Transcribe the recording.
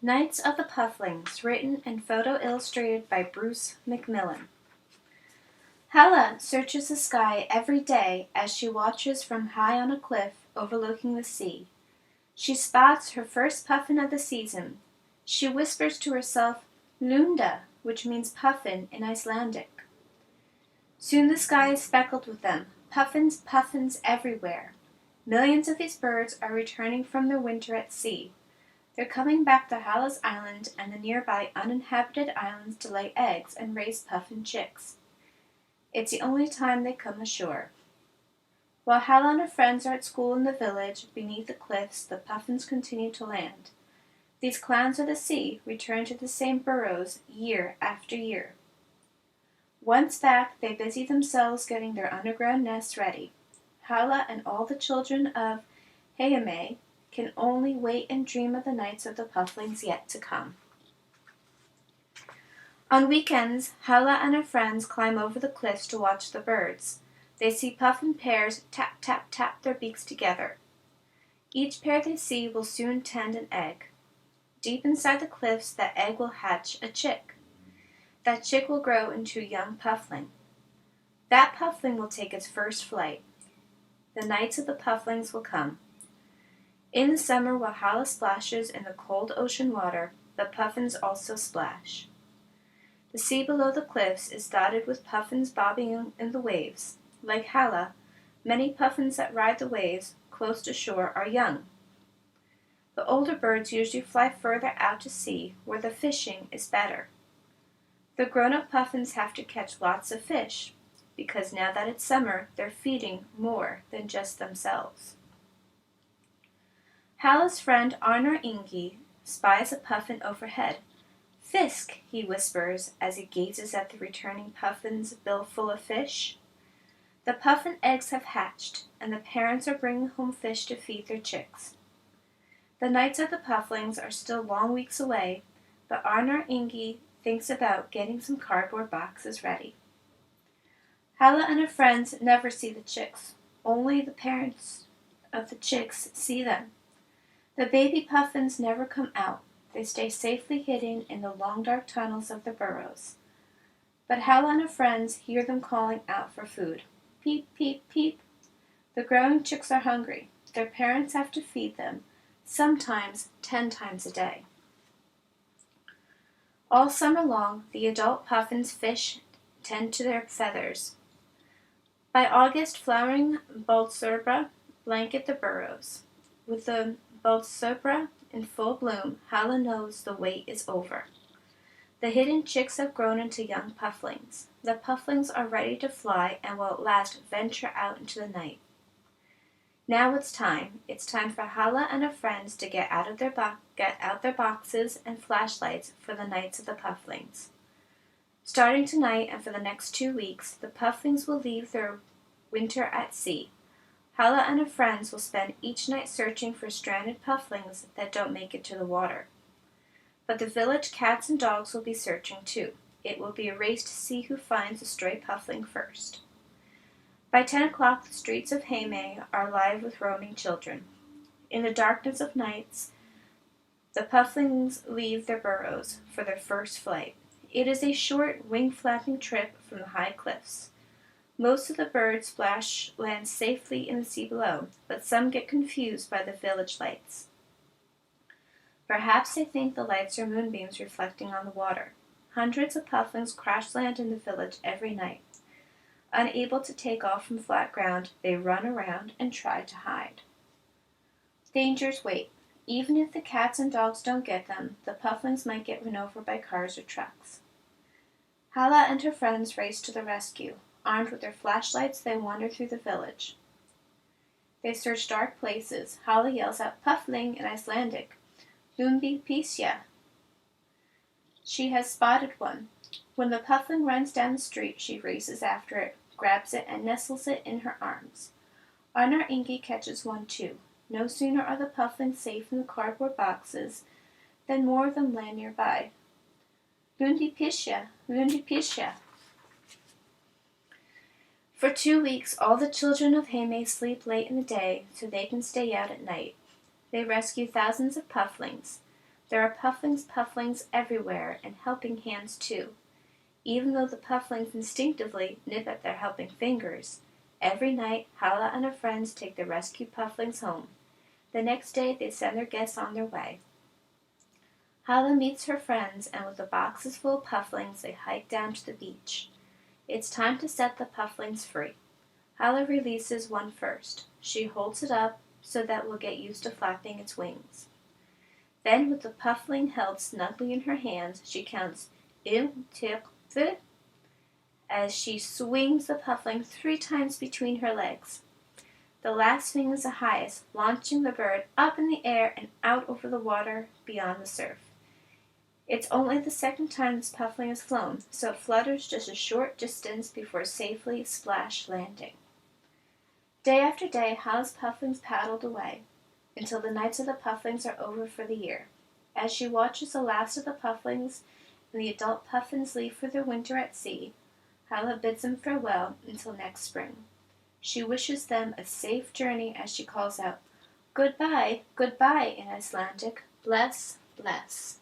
Knights of the Pufflings, written and photo illustrated by Bruce McMillan. Hella searches the sky every day as she watches from high on a cliff overlooking the sea. She spots her first puffin of the season. She whispers to herself, Lunda, which means puffin in Icelandic. Soon the sky is speckled with them, puffins, puffins everywhere. Millions of these birds are returning from their winter at sea. They're coming back to Halla's Island and the nearby uninhabited islands to lay eggs and raise puffin chicks. It's the only time they come ashore. While Halla and her friends are at school in the village, beneath the cliffs, the puffins continue to land. These clowns of the sea return to the same burrows year after year. Once back, they busy themselves getting their underground nests ready. Halla and all the children of Heiame can only wait and dream of the nights of the pufflings yet to come. On weekends, Halla and her friends climb over the cliffs to watch the birds. They see puffin pairs tap, tap, tap their beaks together. Each pair they see will soon tend an egg. Deep inside the cliffs, that egg will hatch a chick. That chick will grow into a young puffling. That puffling will take its first flight. The nights of the pufflings will come. In the summer, while Halla splashes in the cold ocean water, the puffins also splash. The sea below the cliffs is dotted with puffins bobbing in the waves. Like Halla, many puffins that ride the waves close to shore are young. The older birds usually fly further out to sea, where the fishing is better. The grown-up puffins have to catch lots of fish, because now that it's summer, they're feeding more than just themselves. Halla's friend Arnar Ingi spies a puffin overhead. Fisk, he whispers as he gazes at the returning puffin's bill full of fish. The puffin eggs have hatched, and the parents are bringing home fish to feed their chicks. The nights of the pufflings are still long weeks away, but Arnar Ingi thinks about getting some cardboard boxes ready. Halla and her friends never see the chicks. Only the parents of the chicks see them. The baby puffins never come out. They stay safely hidden in the long dark tunnels of their burrows. But Halla and her friends hear them calling out for food. Peep, peep, peep. The growing chicks are hungry. Their parents have to feed them, sometimes 10 times a day. All summer long, the adult puffins fish tend to their feathers. By August, flowering Baldsurba blanket the burrows. With the Baldsurba in full bloom, Halla knows the wait is over. The hidden chicks have grown into young pufflings. The pufflings are ready to fly and will at last venture out into the night. Now it's time. It's time for Halla and her friends to get out their boxes and flashlights for the nights of the pufflings. Starting tonight and for the next 2 weeks, the pufflings will leave their winter at sea. Halla and her friends will spend each night searching for stranded pufflings that don't make it to the water. But the village cats and dogs will be searching too. It will be a race to see who finds a stray puffling first. By 10 o'clock, the streets of Heiame are alive with roaming children. In the darkness of nights, the pufflings leave their burrows for their first flight. It is a short, wing-flapping trip from the high cliffs. Most of the birds land safely in the sea below, but some get confused by the village lights. Perhaps they think the lights are moonbeams reflecting on the water. Hundreds of pufflings crash land in the village every night. Unable to take off from flat ground, they run around and try to hide. Dangers wait. Even if the cats and dogs don't get them, the pufflings might get run over by cars or trucks. Halla and her friends race to the rescue. Armed with their flashlights, they wander through the village. They search dark places. Halla yells out puffling in Icelandic, Lumbi Pisja. She has spotted one. When the puffling runs down the street, she races after it, grabs it, and nestles it in her arms. Arnar Ingi catches one too. No sooner are the pufflings safe in the cardboard boxes than more of them land nearby. Lundi Pisja, Lundi Pisja. For 2 weeks, all the children of Heiame sleep late in the day so they can stay out at night. They rescue thousands of pufflings. There are pufflings everywhere, and helping hands too. Even though the pufflings instinctively nip at their helping fingers, every night Hala and her friends take the rescued pufflings home. The next day they send their guests on their way. Hala meets her friends, and with the boxes full of pufflings they hike down to the beach. It's time to set the pufflings free. Hala releases one first. She holds it up so that it will get used to flapping its wings. Then, with the puffling held snugly in her hands, she counts 1, 2, 3 as she swings the puffling 3 times between her legs. The last swing is the highest, launching the bird up in the air and out over the water beyond the surf. It's only the second time this puffling has flown, so it flutters just a short distance before safely splash landing. Day after day, Hala's pufflings paddled away, until the nights of the pufflings are over for the year. As she watches the last of the pufflings and the adult puffins leave for their winter at sea, Hala bids them farewell until next spring. She wishes them a safe journey as she calls out, "Goodbye, goodbye" in Icelandic, "Bless, bless."